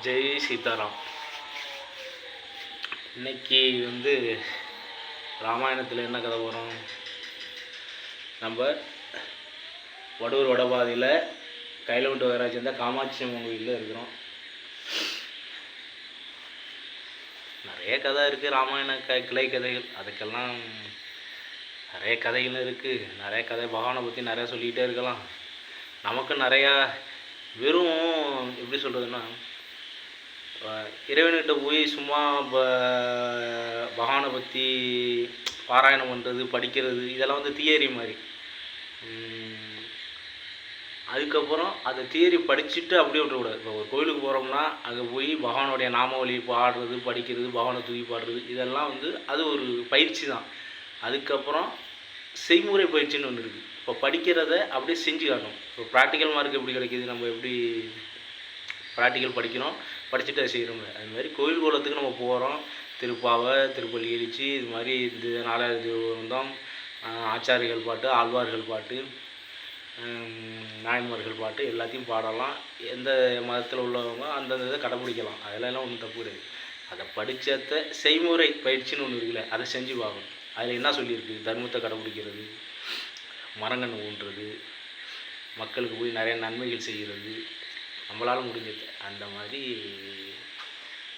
ஜெய் சீதாராம். இன்னைக்கு ராமாயணத்தில் என்ன கதை வரும்? நம்ம வடூர் வடபாதியில் கைலவண்டு வராஜ் இருந்தால் காமாட்சி அம்மன் கோயிலில் இருக்கிறோம். நிறைய கதை இருக்குது, ராமாயண கிளை கதைகள். அதுக்கெல்லாம் நிறைய கதைகள் இருக்குது. நிறைய கதை பகவானை பற்றி நிறையா சொல்லிக்கிட்டே இருக்கலாம். நமக்கு நிறையா வெறும் எப்படி சொல்கிறதுன்னா, இறைவன்கிட்ட போய் சும்மா பகவானை பற்றி பாராயணம் பண்ணுறது, படிக்கிறது, இதெல்லாம் தியரி மாதிரி. அதுக்கப்புறம் அந்த தியரி படிச்சுட்டு அப்படியே விட்டுக்கூடாது. இப்போ ஒரு கோயிலுக்கு போகிறோம்னா அங்கே போய் பகவானுடைய நாமாவளி பாடுறது, படிக்கிறது, பகவானை தூக்கி பாடுறது, இதெல்லாம் அது ஒரு பயிற்சி தான். அதுக்கப்புறம் செய்முறை பயிற்சின்னு ஒன்று இருக்குது. இப்போ படிக்கிறத அப்படியே செஞ்சு காட்டணும். இப்போ ப்ராக்டிக்கல் மார்க் எப்படி கிடைக்கிது, நம்ம எப்படி ப்ராக்டிக்கல் படிக்கிறோம், படிச்சுட்டு அதை செய்கிறோம். அதுமாதிரி கோயில் குளத்துக்கு நம்ம போகிறோம். திருப்பாவை, திருப்பள்ளி எழுச்சி, இது மாதிரி இந்த நாலாவது வந்தோம். ஆச்சாரிகள் பாட்டு, ஆழ்வார்கள் பாட்டு, நாயன்மார்கள் பாட்டு எல்லாத்தையும் பாடலாம். எந்த மதத்தில் உள்ளவங்க அந்தந்த இதை கடைப்பிடிக்கலாம். அதெல்லாம் ஒன்றும் தப்பு கிடையாது. அதை படித்ததை செய்முறை பயிற்சின்னு ஒன்று இருக்குல்ல, அதை செஞ்சு பார்க்கணும். அதில் என்ன சொல்லியிருக்கு? தர்மத்தை கடைப்பிடிக்கிறது, மரங்கன்று ஊன்றது, மக்களுக்கு போய் நிறைய நன்மைகள் செய்கிறது, நம்மளால் முடிஞ்சது. அந்த மாதிரி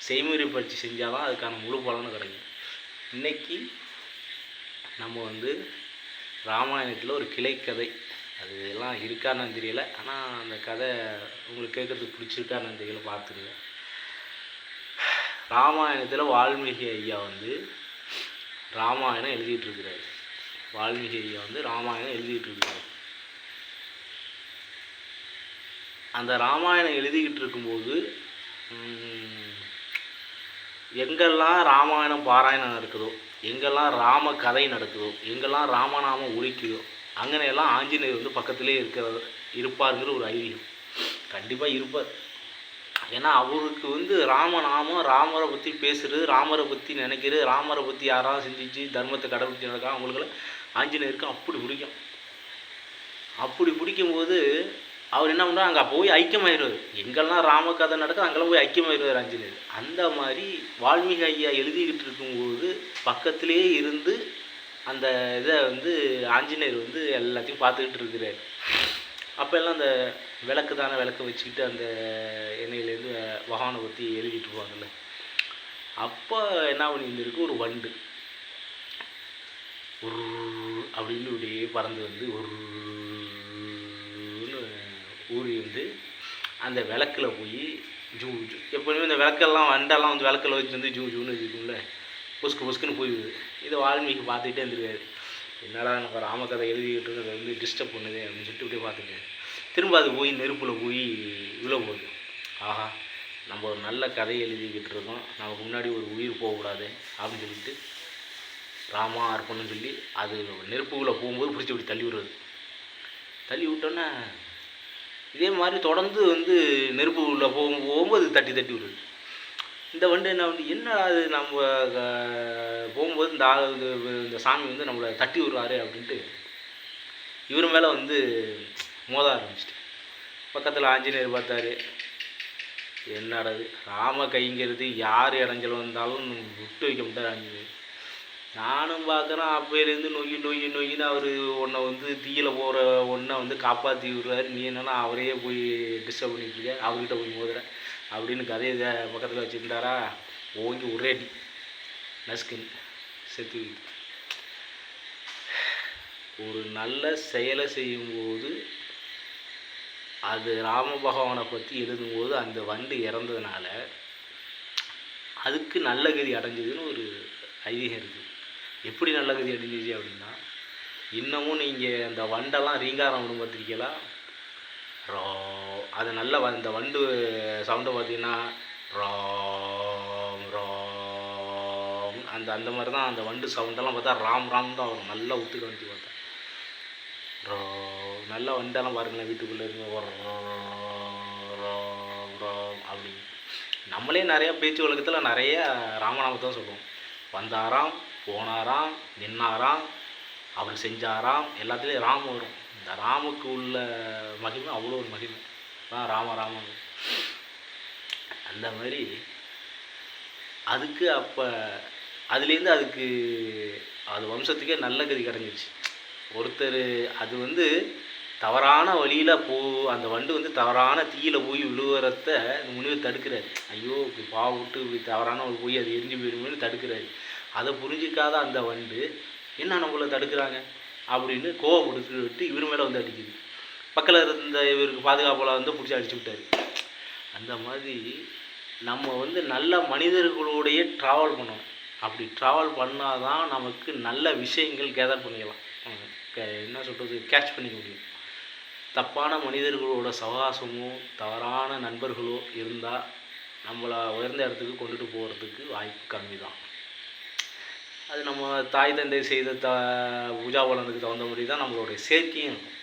செய்முறை பயிற்சி செஞ்சால் தான் அதுக்கான முழு பலனும் கிடைக்கும். இன்றைக்கி நம்ம ராமாயணத்தில் ஒரு கிளைக்கதை, அது எல்லாம் இருக்கான்னு தெரியல. ஆனால் அந்த கதை உங்களுக்கு கேட்குறதுக்கு பிடிச்சிருக்கான்னு தெரியல, பார்த்துருங்க. ராமாயணத்தில் வால்மீகி ஐயா ராமாயணம் எழுதிட்டுருக்கிறார். வால்மீகி ஐயா ராமாயணம் எழுதிட்டுருக்கிறார். அந்த ராமாயணம் எழுதிக்கிட்டு இருக்கும்போது எங்கெல்லாம் ராமாயணம் பாராயணம் நடக்குதோ, எங்கெல்லாம் ராம கதை நடக்குதோ, எங்கெல்லாம் ராமநாமம் ஒலிக்குதோ, அங்கனையெல்லாம் ஆஞ்சநேயர் பக்கத்திலே இருப்பாருங்கிற ஒரு ஐதீகம். கண்டிப்பாக இருப்பார். ஏன்னா அவருக்கு ராமநாமம், ராமரை பற்றி பேசுகிறது, ராமரை பற்றி நினைக்கிறது, ராமரை பற்றி யாராவது செஞ்சிச்சு தர்மத்தை கடைபிடிச்சு நடக்கா, அவங்களுக்கெல்லாம் ஆஞ்சநேயருக்கு அப்படி பிடிக்கும். அப்படி பிடிக்கும்போது அவர் என்ன பண்ணுறாரு, அங்கே போய் ஐக்கியமாயிடுவார். எங்கெல்லாம் ராம கதை நடக்குது அங்கெல்லாம் போய் ஐக்கியமாயிடுவார் ஆஞ்சநேயர். அந்த மாதிரி வால்மீகி ஐயா எழுதிக்கிட்டு இருக்கும்போது பக்கத்திலே இருந்து அந்த இதை ஆஞ்சநேயர் எல்லாத்தையும் பார்த்துக்கிட்டு இருக்கிறார். அப்போ எல்லாம் அந்த விளக்கு வச்சுக்கிட்டு அந்த எண்ணெயிலேருந்து பகவானை பற்றி எழுதிட்டு இருப்பாங்கல்ல. அப்போ என்ன பண்ணியிருந்திருக்கு, ஒரு வண்டு ஒரு அப்படின்னு இப்படியே பறந்து ஒரு ஊறி அந்த விளக்கில் போய் ஜூ எப்போயுமே இந்த விளக்கெல்லாம் வண்டெல்லாம் விளக்கில் வச்சு ஜூ ஜூன்னு வச்சுக்கோங்கள, பொசுக்குன்னு போயிடுது. இதை வால்மீகி பார்த்துக்கிட்டே இருந்திருக்காரு. என்னடா நம்ம ராமகதை எழுதிக்கிட்டு இருக்கிறத டிஸ்டர்ப் பண்ணுது அப்படின்னு சொல்லிட்டு இப்படியே பார்த்துருக்காரு. திரும்ப அது போய் நெருப்பில் போய் இவ்வளோ போகுது. ஆஹா, நம்ம ஒரு நல்ல கதையை எழுதிக்கிட்டு இருக்கோம், நமக்கு முன்னாடி ஒரு உயிர் போகக்கூடாது அப்படின்னு சொல்லிட்டு ராமா அர்ப்பணம்னு சொல்லி அது நெருப்புக்குள்ளே போகும்போது பிடிச்சி இப்படி தள்ளி விடுறது. தள்ளி விட்டோன்னே இதே மாதிரி தொடர்ந்து நெருப்பு உள்ள போகும்போது தட்டி விடுது. இந்த வண்டு என்ன அது நம்ம போகும்போது இந்த சாமி நம்மளை தட்டி விடுறாரு அப்படின்ட்டு இவர் மேலே மோத ஆரம்பிச்சிட்டு பக்கத்தில் ஆஞ்சநேயர் பார்த்தாரு. என்னடாது ராம கைங்கிறது யார் இடைஞ்சல் வந்தாலும் விட்டு வைக்க மாட்டார் ஆஞ்சநேயர். நானும் பார்க்குறேன், அப்போலேருந்து நொய்யின்னு அவர் உன்னை தீயில் போகிற ஒன்றை காப்பாற்றி விடுறாரு, நீ என்னன்னா அவரையே போய் டிஸ்டர்ப் பண்ணிட்டுருக்க, அவர்கிட்ட போய் மோதுற அப்படின்னு கதையை பக்கத்தில் வச்சுருந்தாரா. ஓங்கி ஒரே அடி நஸ்கின் செத்து. ஒரு நல்ல செயலை செய்யும்போது அது ராம பகவானை பற்றி எழுதும்போது அந்த வண்டு இறந்ததுனால அதுக்கு நல்ல கதி அடைஞ்சதுன்னு ஒரு ஐதீகம் இருக்குது. எப்படி நல்ல கதி அடைஞ்சிச்சு அப்படின்னா, இன்னமும் நீங்கள் அந்த வண்டெல்லாம் ரீங்காரம் விடும் பார்த்துருக்கீங்களா, ரோ அது நல்ல அந்த வண்டு சவுண்டை பார்த்தீங்கன்னா ராம் ராம் அந்த மாதிரி தான் அந்த வண்டு சவுண்டெல்லாம் பார்த்தா ராம் தான் வரும். நல்லா ஒத்து கவனிச்சு பார்த்தா ரோ நல்ல வண்டெல்லாம் பாருங்களேன், வீட்டுக்குள்ளே இருந்து ராம் ராம் அப்படின்னு. நம்மளே நிறையா பேச்சு வழக்கத்தில் நிறைய ராமநாமத்தை தான் சொல்லுவோம். வந்தாராம், போனாராம், நின்னாராம், அவர் செஞ்சாராம், எல்லாத்துலேயும் ராம் வரும். இந்த ராமுக்கு உள்ள மகிமை அவ்வளோ ஒரு மகிமை தான் ராம. அந்த மாதிரி அதுக்கு அப்போ அதுலேருந்து அதுக்கு அது வம்சத்துக்கே நல்ல கதி கிடஞ்சிருச்சு. ஒருத்தர் அது வந்து தவறான வழியில் அந்த வண்டு வந்து தவறான தீயில் போய் விழுவுறத இந்த முனிவர் தடுக்கிறாரு. ஐயோ இப்படி விட்டு இப்படி தவறான போய் அது எரிஞ்சு போயிடுமேனு தடுக்கிறாரு. அதை புரிஞ்சிக்காத அந்த வண்டு என்ன நம்மளை தடுக்கிறாங்க அப்படின்னு கோவப்படுத்தி விட்டு இவர் மேலே வந்து அடிக்குது. பக்கத்தில் இருந்த இவருக்கு பாதுகாப்பால் வந்து பிடிச்சி அடிச்சு விட்டார். அந்த மாதிரி நம்ம வந்து நல்ல மனிதர்களோடையே ட்ராவல் பண்ணணும். அப்படி ட்ராவல் பண்ணால் தான் நமக்கு நல்ல விஷயங்கள் கேதர் பண்ணிக்கலாம், என்ன சொல்கிறது, கேட்ச் பண்ணிக்க முடியும். தப்பான மனிதர்களோட சவகாசமோ தவறான நண்பர்களோ இருந்தால் நம்மளை உயர்ந்த இடத்துக்கு கொண்டுட்டு போகிறதுக்கு வாய்ப்பு கம்மி தான். அது நம்ம தாய் தந்தை செய்த பூஜாபலனுக்கு தகுந்த மாதிரி தான் நம்மளுடைய சேர்க்கையும் இருக்கும்.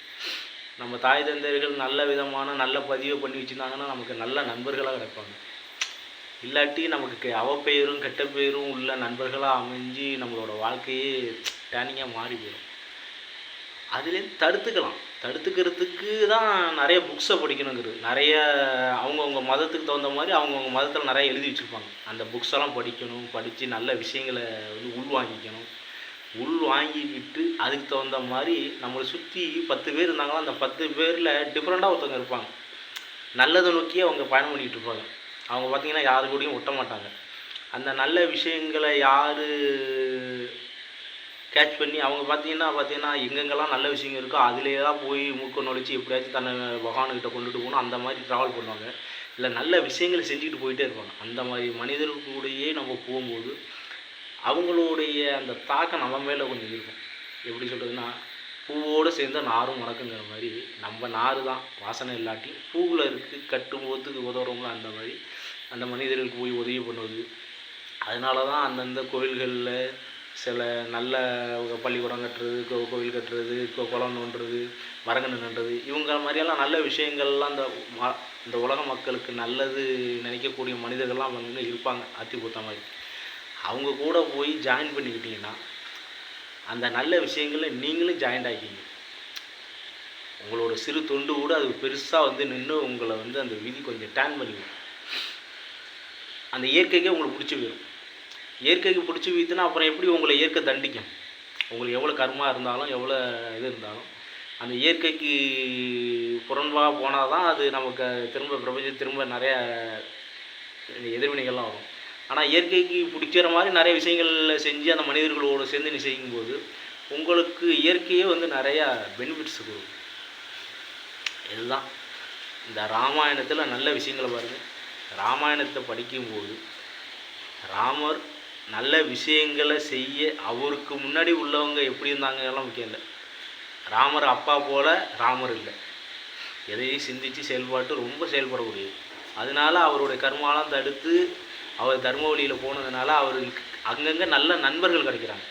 நம்ம தாய் தந்தையர்கள் நல்ல விதமான நல்ல பதிவை பண்ணி வச்சுருந்தாங்கன்னா நமக்கு நல்ல நண்பர்களாக கிடைப்பாங்க. இல்லாட்டி நமக்கு அவப்பெயரும் கெட்ட பெயரும் உள்ள நண்பர்களாக அமைஞ்சு நம்மளோட வாழ்க்கையே டேனிங்காக மாறி போயிடும். அதுலேருந்து தடுத்துக்கிறதுக்கு தான் நிறைய புக்ஸை படிக்கணுங்கிறது. நிறைய அவங்கவுங்க மதத்துக்கு தகுந்த மாதிரி அவங்கவுங்க மதத்தில் நிறைய எழுதி வச்சுருப்பாங்க. அந்த புக்ஸெல்லாம் படிக்கணும், படித்து நல்ல விஷயங்களை வந்து உள்வாங்கிக்கிட்டு அதுக்கு தகுந்த மாதிரி நம்மளை சுற்றி 10 பேர் இருந்தாங்கன்னா அந்த 10 பேரில் டிஃப்ரெண்ட்டாக ஒருத்தவங்க இருப்பாங்க. நல்லதை நோக்கியே அவங்க பயணம் பண்ணிகிட்டு இருப்பாங்க. அவங்க பார்த்திங்கன்னா யாரு கூடயும் ஒட்ட மாட்டாங்க. அந்த நல்ல விஷயங்களை யார் கேட்ச் பண்ணி அவங்க பார்த்தீங்கன்னா எங்கெங்கெல்லாம் நல்ல விஷயங்கள் இருக்கோ அதிலே தான் போய் மூக்க நுழைச்சி எப்படியாச்சும் தன்னை பகவானுக்கிட்ட கொண்டுட்டு போகணும், அந்த மாதிரி ட்ராவல் பண்ணுவாங்க. இல்லை நல்ல விஷயங்களை செஞ்சுக்கிட்டு போயிட்டே இருப்பாங்க. அந்த மாதிரி மனிதர்களுடையே நம்ம போகும்போது அவங்களுடைய அந்த தாக்கம் நம்ம மேலே கொஞ்சம் இருக்கும். எப்படி சொல்கிறதுன்னா, பூவோடு சேர்ந்த நாரும் மணக்குங்கிற மாதிரி நம்ம நார் தான் வாசனை இல்லாட்டி பூவில் இருக்குது கட்டும் போத்துக்கு உதவுறவங்களும் அந்த மாதிரி அந்த மனிதர்களுக்கு போய் உதவி பண்ணுவது. அதனால தான் அந்தந்த கோயில்களில் சில நல்ல பள்ளிக்கூடம் கட்டுறது, கோவில் கட்டுறது, குளம் நோண்டுறது, மரங்கன்று நடுறது, இவங்க மாதிரியெல்லாம் நல்ல விஷயங்கள்லாம் இந்த உலக மக்களுக்கு நல்லது நினைக்கக்கூடிய மனிதர்கள்லாம் வந்து இருப்பாங்க. ஆத்தி பூத்த மாதிரி அவங்க கூட போய் ஜாயின் பண்ணிக்கிட்டிங்கன்னா அந்த நல்ல விஷயங்களில் நீங்களும் ஜாயின்ட் ஆகிக்கிங்க. உங்களோட சிறு தொண்டு கூட அது பெருசாக வந்து நின்று உங்களை வந்து அந்த விதி கொஞ்சம் டேன் பண்ணிவிடும். அந்த இயற்கைக்கே உங்களுக்கு பிடிச்சி போயிடும். இயற்கைக்கு பிடிச்சி போயிடுச்சுன்னா அப்புறம் எப்படி உங்களை இயற்கை தண்டிக்கும்? உங்களுக்கு எவ்வளோ கர்மா இருந்தாலும் எவ்வளோ இது இருந்தாலும் அந்த இயற்கைக்கு புறம்பாக போனால் தான் அது நமக்கு திரும்ப நிறைய எதிர்வினைகள்லாம் வரும். ஆனால் இயற்கைக்கு பிடிக்கிற மாதிரி நிறைய விஷயங்கள் செஞ்சு அந்த மனிதர்களோடு சேர்ந்து நீ செய்யும்போது உங்களுக்கு இயற்கையே வந்து நிறையா பெனிஃபிட்ஸ் கொடுக்கும். இதுதான் இந்த ராமாயணத்தில் நல்ல விஷயங்களை பாருங்கள். ராமாயணத்தை படிக்கும்போது ராமர் நல்ல விஷயங்களை செய்ய அவருக்கு முன்னாடி உள்ளவங்க எப்படி இருந்தாங்கலாம் முக்கியம் இல்லை. ராமர் அப்பா போல் ராமர் இல்லை. எதையும் சிந்தித்து செயல்பாட்டு ரொம்ப செயல்படக்கூடியது. அதனால அவருடைய கர்மாலாம் தடுத்து அவர் தர்ம வழியில் போனதுனால அவருக்கு அங்கங்கே நல்ல நண்பர்கள் கிடைக்கிறாங்க.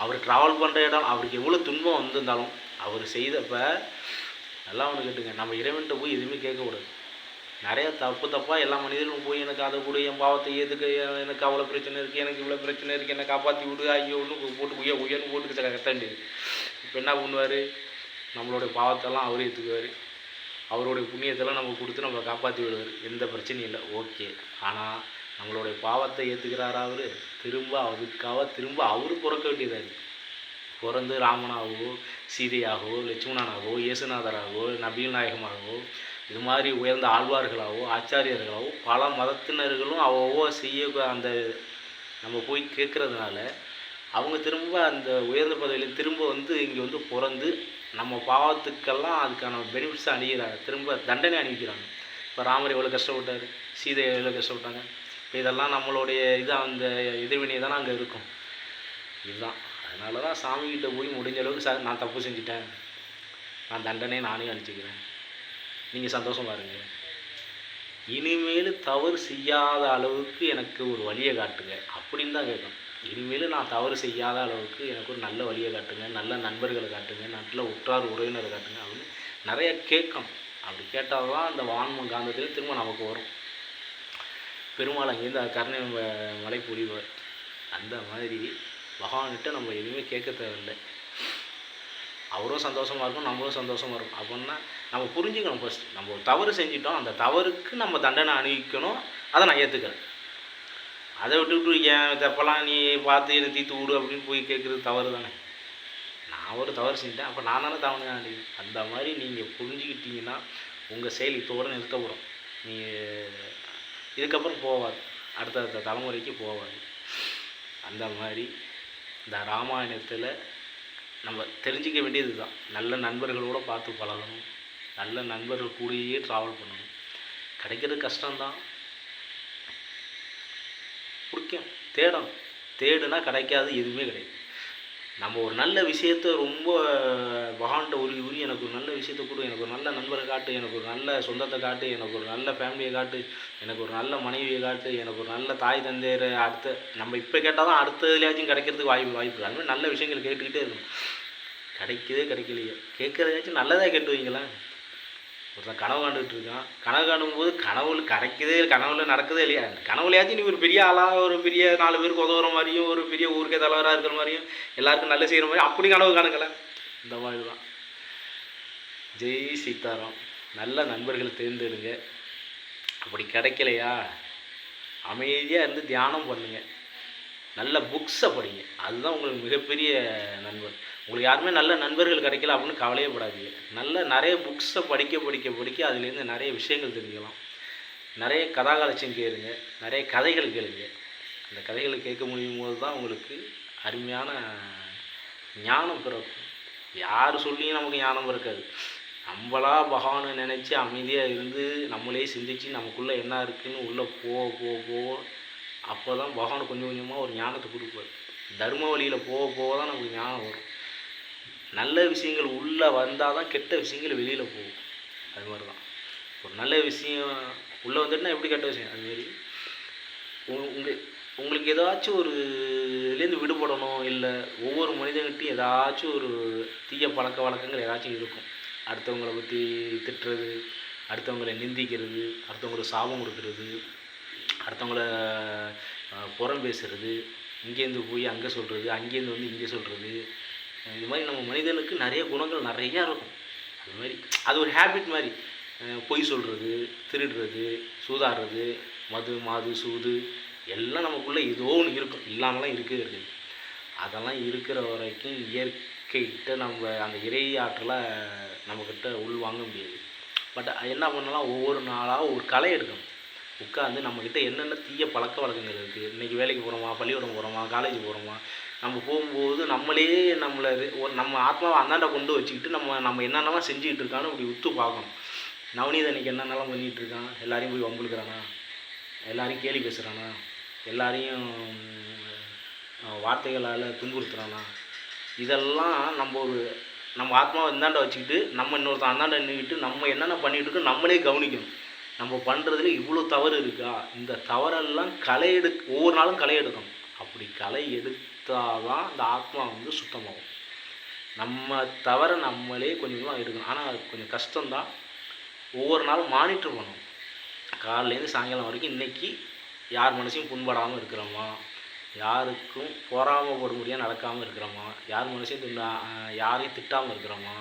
அவர் ட்ராவல் பண்ணுற இடம் அவருக்கு எவ்வளோ துன்பம் வந்திருந்தாலும் அவர் செய்தப்போ நல்லா ஒன்று கேட்டுங்க, நம்ம இறைவன்கிட்ட போய் எதுவுமே கேட்கக்கூடாது. நிறையா தப்பாக எல்லா மனிதர்களும் போய் எனக்கு அதை கூட என் பாவத்தை ஏற்றுக்க, எனக்கு அவ்வளோ பிரச்சனை இருக்குது, எனக்கு இவ்வளோ பிரச்சனை இருக்குது, என்னை காப்பாற்றி விடு, ஐயோ ஒன்று போட்டு உயர்ந்து போட்டுக்கிட்ட கத்தாண்டிது. இப்போ என்ன பண்ணுவார்? நம்மளுடைய பாவத்தெல்லாம் அவர் ஏற்றுக்குவார். அவருடைய புண்ணியத்தெல்லாம் நம்ம கொடுத்து நம்மளை காப்பாற்றி விடுவார். எந்த பிரச்சனையும் இல்லை, ஓகே. ஆனால் நம்மளுடைய பாவத்தை ஏற்றுக்கிறாரா அவர்? திரும்ப அவர் பிறக்க வேண்டியதாக இருக்குது. பிறந்து ராமனாகவோ சீதையாகவோ லட்சுமணனாகவோ இயேசுநாதராகவோ நபிகள் நாயகமாகவோ இது மாதிரி உயர்ந்த ஆழ்வார்களாகவோ ஆச்சாரியர்களாகவோ பல மதத்தினர்களும் அவ்வளோ செய்ய அந்த நம்ம போய் கேட்குறதுனால அவங்க திரும்ப அந்த உயர்ந்த பதவியில் திரும்ப வந்து இங்கே வந்து பிறந்து நம்ம பாவத்துக்கெல்லாம் அதுக்கான பெனிஃபிட்ஸை அணிகிறாங்க, திரும்ப தண்டனை அணிவிக்கிறாங்க. இப்போ ராமர் எவ்வளோ கஷ்டப்பட்டார், சீதை எவ்வளோ கஷ்டப்பட்டாங்க. இப்போ இதெல்லாம் நம்மளுடைய அந்த எதிர்வினை தானே அங்கே இருக்கும். இதுதான் அதனால தான் சாமிகிட்ட போய் முடிஞ்ச அளவுக்கு சார் நான் தப்பு செஞ்சுட்டேன், நான் தண்டனை நானே அனுப்பிச்சிக்கிறேன், நீங்கள் சந்தோஷமா இருங்க, இனிமேல் தவறு செய்யாத அளவுக்கு எனக்கு ஒரு வழியை காட்டுங்க அப்படின்னு தான் கேட்கணும். இனிமேல் நான் தவறு செய்யாத அளவுக்கு எனக்கு ஒரு நல்ல வழியை காட்டுங்க, நல்ல நண்பர்களை காட்டுங்க, நல்ல உற்றார் உறவினரை காட்டுங்க அப்படின்னு நிறைய கேட்கணும். அப்படி கேட்டால் தான் அந்த வான்ம காந்தத்தில் திரும்ப நமக்கு வரும். பெருமாள் அங்கேருந்து கருணை மலை பொழிவார். அந்த மாதிரி பகவான்கிட்ட நம்ம எதுவுமே கேட்க தேவையில்லை. அவரும் சந்தோஷமாக இருக்கும், நம்மளும் சந்தோஷமாக இருக்கும். அப்படின்னா நம்ம புரிஞ்சுக்கணும். ஃபஸ்ட் நம்ம ஒரு தவறு செஞ்சிட்டோம், அந்த தவறுக்கு நம்ம தண்டனை அணிவிக்கணும். அதை நான் ஏற்றுக்கிறேன். அதை விட்டுவிட்டு ஏன் தப்பெல்லாம் நீ பார்த்து என்னை தீர்த்து விடு அப்படின்னு போய் கேட்குறது தவறு தானே. நான் ஒரு தவறு செஞ்சுட்டேன், அப்போ நான் தானே தவணை அந்த மாதிரி நீங்கள் புரிஞ்சுக்கிட்டீங்கன்னா உங்கள் செயல் இதோடு நிறுத்தப்படும். நீ இதுக்கப்புறம் போவாது, அடுத்த தலைமுறைக்கு போவாது. அந்த மாதிரி இந்த ராமாயணத்தில் நம்ம தெரிஞ்சிக்க வேண்டியது தான், நல்ல நண்பர்களோடு பார்த்து பழகணும், நல்ல நண்பர்கள் கூடயே ட்ராவல் பண்ணணும். கிடைக்கிறது கஷ்டம்தான், பிடிக்கும், தேடுனா கிடைக்காது எதுவுமே கிடையாது. நம்ம ஒரு நல்ல விஷயத்த ரொம்ப பகவான்கிட்ட உரி எனக்கு ஒரு நல்ல விஷயத்த கொடு, எனக்கு ஒரு நல்ல நண்பரை காட்டு, எனக்கு ஒரு நல்ல சொந்தத்தை காட்டு, எனக்கு ஒரு நல்ல ஃபேமிலியை காட்டு, எனக்கு ஒரு நல்ல மனைவியை காட்டு, எனக்கு ஒரு நல்ல தாய் தந்தையரை அடுத்த நம்ம இப்போ கேட்டால் தான் அடுத்ததுலேயாச்சும் கிடைக்கிறதுக்கு வாய்ப்பு. அதுமாதிரி நல்ல விஷயங்கள் கேட்டுக்கிட்டே இருக்கணும். கிடைக்கலையே கேட்குறதாச்சும் நல்லதாக கேட்டு வைங்களேன். ஒருத்தன் கனவு காண்டுகிட்டு இருக்கான், கனவு காணும்போது கனவுல நடக்குதே இல்லையா, கனவுலையாச்சும் நீ ஒரு பெரிய ஆளாக ஒரு பெரிய 4 பேருக்கு உதவுற மாதிரியும் ஒரு பெரிய ஊருக்கே தலைவராக இருக்கிற மாதிரியும் எல்லாருக்கும் நல்ல செய்கிற மாதிரியும் அப்படி கனவு காணுங்களேன். இந்த மாதிரி தான். ஜெய் சீதாராம். நல்ல நண்பர்கள் தேர்ந்தெடுங்க. அப்படி கிடைக்கலையா அமைதியாக இருந்து தியானம் பண்ணுங்க, நல்ல புக்ஸை படிங்க, அதுதான் உங்களுக்கு மிகப்பெரிய நண்பர். உங்களுக்கு யாருமே நல்ல நண்பர்கள் கிடைக்கல அப்படின்னு கவலையப்படாதீங்க. நிறைய புக்ஸை படிக்க அதுலேருந்து நிறைய விஷயங்கள் தெரிஞ்சுக்கலாம். நிறைய கதாகாலட்சியம் கேளுங்க, நிறைய கதைகள் கேளுங்க. அந்த கதைகளை கேட்க முடியும் போது தான் உங்களுக்கு அருமையான ஞானம் பிறக்கும். யார் சொல்லியும் நமக்கு ஞானம் பிறக்காது. நம்மளா பகவானை நினச்சி அமைதியாக இருந்து நம்மளே சிந்திச்சு நமக்குள்ளே என்ன இருக்குதுன்னு உள்ளே போக அப்போ தான் பகவான் கொஞ்சம் கொஞ்சமாக ஒரு ஞானத்தை கொடுப்பார். தர்ம வழியில் போக தான் நமக்கு ஞானம் வரும். நல்ல விஷயங்கள் உள்ளே வந்தால் தான் கெட்ட விஷயங்கள் வெளியில் போகும். அது மாதிரி தான் ஒரு நல்ல விஷயம் உள்ளே வந்துட்டுனா எப்படி கெட்ட விஷயம் அதுமாரி உங்களுக்கு ஏதாச்சும் ஒரு இதுலேருந்து விடுபடணும், இல்லை ஒவ்வொரு மனிதன்கிட்டையும் ஏதாச்சும் ஒரு தீய பழக்க வழக்கங்கள் ஏதாச்சும் இருக்கும். அடுத்தவங்களை பற்றி திட்டுறது, அடுத்தவங்களை நிந்திக்கிறது, அடுத்தவங்களுக்கு சாபம் கொடுக்கறது, அடுத்தவங்கள புறம் பேசுகிறது, இங்கேருந்து போய் அங்கே சொல்கிறது, அங்கேருந்து வந்து இங்கே சொல்கிறது, இது மாதிரி நம்ம மனிதனுக்கு நிறைய குணங்கள் நிறையா இருக்கும். அது மாதிரி அது ஒரு ஹேபிட் மாதிரி. பொய் சொல்கிறது, திருடுறது, சூதாடுறது, மாது சூது எல்லாம் நமக்குள்ளே ஏதோ ஒன்று இருக்கும், இல்லாமலாம் இருக்கவே இருக்குது. அதெல்லாம் இருக்கிற வரைக்கும் இயற்கைக்கிட்ட நம்ம அந்த இறை ஆற்றலை நம்மக்கிட்ட உள்வாங்க முடியாது. பட் என்ன பண்ணலாம், ஒவ்வொரு நாளாக ஒரு களை எடுக்கணும். உட்காந்து நம்மக்கிட்ட என்னென்ன தீய பழக்க வழக்கங்கள் இருக்குது, இன்றைக்கி வேலைக்கு போகிறோமா, பள்ளிக்கூடம் போகிறோமா, காலேஜ் போகிறோமா, நம்ம போகும்போது நம்ம ஆத்மாவை அந்தாண்ட கொண்டு வச்சுக்கிட்டு நம்ம என்னென்னலாம் செஞ்சுக்கிட்டு இருக்கான்னு இப்படி உத்து பார்க்கணும். நவநீத அன்றைக்கி என்னென்னலாம் பண்ணிகிட்டு இருக்கான், எல்லாரையும் போய் வம்புழுக்கிறானா, எல்லாரையும் கேலி பேசுகிறானா, எல்லாரையும் வார்த்தைகளால் துன்புறுத்துறானா, இதெல்லாம் நம்ம ஆத்மாவை இந்தாண்ட வச்சுக்கிட்டு நம்ம இன்னொருத்தன் அந்தாண்ட நின்றுக்கிட்டு நம்ம என்னென்ன பண்ணிகிட்டு இருக்கோம் நம்மளே கவனிக்கணும். நம்ம பண்ணுறதுல இவ்வளோ தவறு இருக்கா, இந்த தவறெல்லாம் ஒவ்வொரு நாளும் களை எடுக்கணும். அப்படி களை எடுத்தால் தான் இந்த ஆத்மா சுத்தமாகும். நம்ம தவற நம்மளே கொஞ்சம் கொஞ்சமாக எடுக்கணும். ஆனால் அது கொஞ்சம் கஷ்டம்தான். ஒவ்வொரு நாளும் மானிட்டர் பண்ணணும். காலையிலேருந்து சாயங்காலம் வரைக்கும் இன்றைக்கி யார் மனசையும் புண்படாமல் இருக்கிறோமா, யாருக்கும் பொறாமப்படும்படியாக நடக்காமல் இருக்கிறோமா, யார் மனசையும் யாரையும் திட்டாமல் இருக்கிறோமா,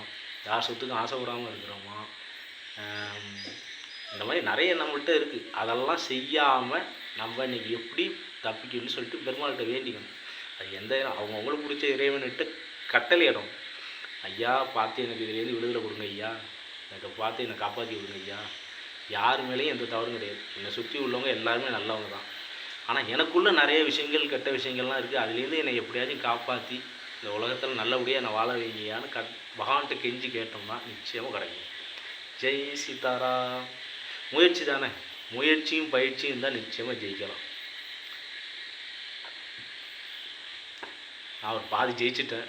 யார் சொத்துக்கும் ஆசைப்படாமல் இருக்கிறோமா, இந்த மாதிரி நிறைய நம்மள்கிட்ட இருக்குது. அதெல்லாம் செய்யாமல் நம்ம இன்றைக்கி எப்படி தப்பிக்கணும்னு சொல்லிட்டு பெருமாள்கிட்ட வேண்டிக்கணும். அது அவங்கவுங்களுக்கு பிடிச்ச இறைவன்கிட்ட கட்டளையிடும். ஐயா பார்த்து எனக்கு இதுலேருந்து விடுதலை கொடுங்க ஐயா, எனக்கு பார்த்து என்னை காப்பாற்றி விடுங்க ஐயா. யார் மேலேயும் எந்த தவறும் கிடையாது. என்னை சுற்றி உள்ளவங்க எல்லாருமே நல்லவங்க தான். ஆனால் எனக்குள்ளே நிறைய விஷயங்கள் கெட்ட விஷயங்கள்லாம் இருக்குது. அதுலேருந்து என்னை எப்படியாச்சும் காப்பாற்றி இந்த உலகத்தில் நல்லபடியாக என்னை வாழ வைங்கயான்னு பகவான்கிட்ட கெஞ்சி கேட்டோம்னா நிச்சயமாக கிடைக்கும். ஜெய் சீதாராம். முயற்சி தானே, முயற்சியும் பயிற்சியும் தான் நிச்சயமாக ஜெயிக்கலாம். நான் ஒரு பாதி ஜெயிச்சிட்டேன்.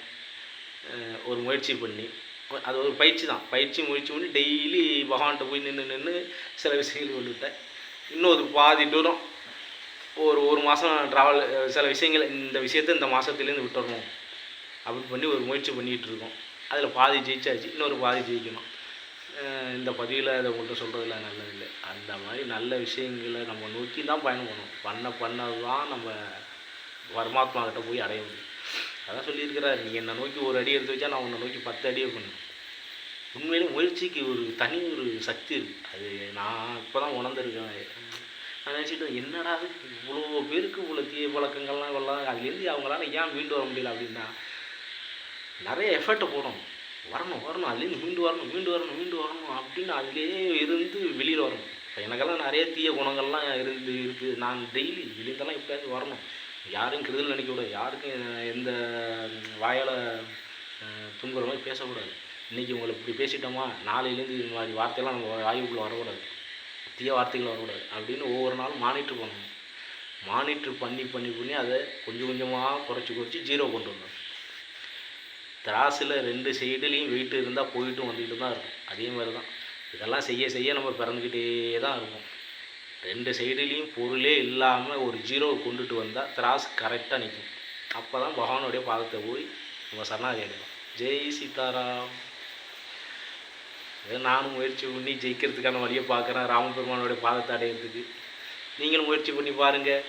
ஒரு முயற்சி பண்ணி அது ஒரு பயிற்சி தான். முயற்சி பண்ணி டெய்லி பகவான்கிட்ட போய் நின்று சில விஷயங்கள் விட்டுட்டேன். இன்னொரு பாதி தூரம் ஒரு மாதம் ட்ராவல், சில விஷயங்கள் இந்த விஷயத்தை இந்த மாதத்துலேருந்து விட்டுறணும் அப்படி பண்ணி ஒரு முயற்சி பண்ணிகிட்டு இருக்கோம். அதில் பாதி ஜெயிச்சாச்சு, இன்னொரு பாதி ஜெயிக்கணும். இந்த பதிவில் அதை உங்கள்கிட்ட சொல்கிறதுல நல்லதில்லை. அந்த மாதிரி நல்ல விஷயங்களை நம்ம நோக்கி தான் பயணம் பண்ணது தான் நம்ம பரமாத்மா கிட்ட போய் அடைய முடியும். அதான் சொல்லியிருக்கிறார், நீ என்னை நோக்கி ஒரு அடி எடுத்து வச்சா நான் உன்னை நோக்கி 10 அடி வைக்கணும். உண்மையிலே முயற்சிக்கு ஒரு தனி ஒரு சக்தி இருக்குது. அது நான் இப்போ தான் உணர்ந்துருக்கேன். நான் நினச்சிட்டு என்னடா அது இவ்வளோ பேருக்கு இவ்வளோ தீய பழக்கங்கள்லாம் இவ்வளோ அதுலேருந்து அவங்களால ஏன் மீண்டு வர முடியல அப்படின்னா நிறைய எஃபர்ட்டை போடணும். வரணும் அதுலேருந்து மீண்டு வரணும் அப்படின்னு அதுலேயே இருந்து வெளியில் வரணும். இப்போ எனக்கெல்லாம் நிறைய தீய குணங்கள்லாம் இருக்குது. நான் டெய்லி வெளியிலலாம் எப்படியாவது வரணும். யாரும் கெடுதல் நினைக்கக்கூடாது, யாருக்கும் எந்த வாயால் துன்புற மாதிரி பேசக்கூடாது. இன்றைக்கி உங்களை இப்படி பேசிட்டோமா, நாளையிலேருந்து இது மாதிரி வார்த்தையெல்லாம் நம்ம வாயுக்குள்ளே வரக்கூடாது, தீய வார்த்தைகள் வரக்கூடாது அப்படின்னு ஒவ்வொரு நாளும் மானிட்ரு பண்ணணும். மானிட்ரு பண்ணி அதை கொஞ்சம் கொஞ்சமாக குறைச்சி ஜீரோ கொண்டு வரணும். திராசில் 2 சைடுலேயும் வெயிட் இருந்தால் போயிட்டும் வந்துக்கிட்டு தான் இருக்கும். அதே மாதிரி தான் இதெல்லாம் செய்ய நம்ம பிறந்துக்கிட்டே தான் இருக்கும். 2 சைடுலேயும் பொருளே இல்லாமல் ஒரு ஜீரோவை கொண்டுட்டு வந்தால் திராசு கரெக்டாக நிற்கும். அப்போ தான் பகவானுடைய பாதத்தை போய் நம்ம சரணாகதி அடையலாம். ஜெய் சீதாராம். இதை நானும் முயற்சி பண்ணி ஜெயிக்கிறதுக்கான வழியை பார்க்குறேன், ராமபெருமானுடைய பாதத்தை அடையிறதுக்கு. நீங்களும் முயற்சி பண்ணி பாருங்கள்.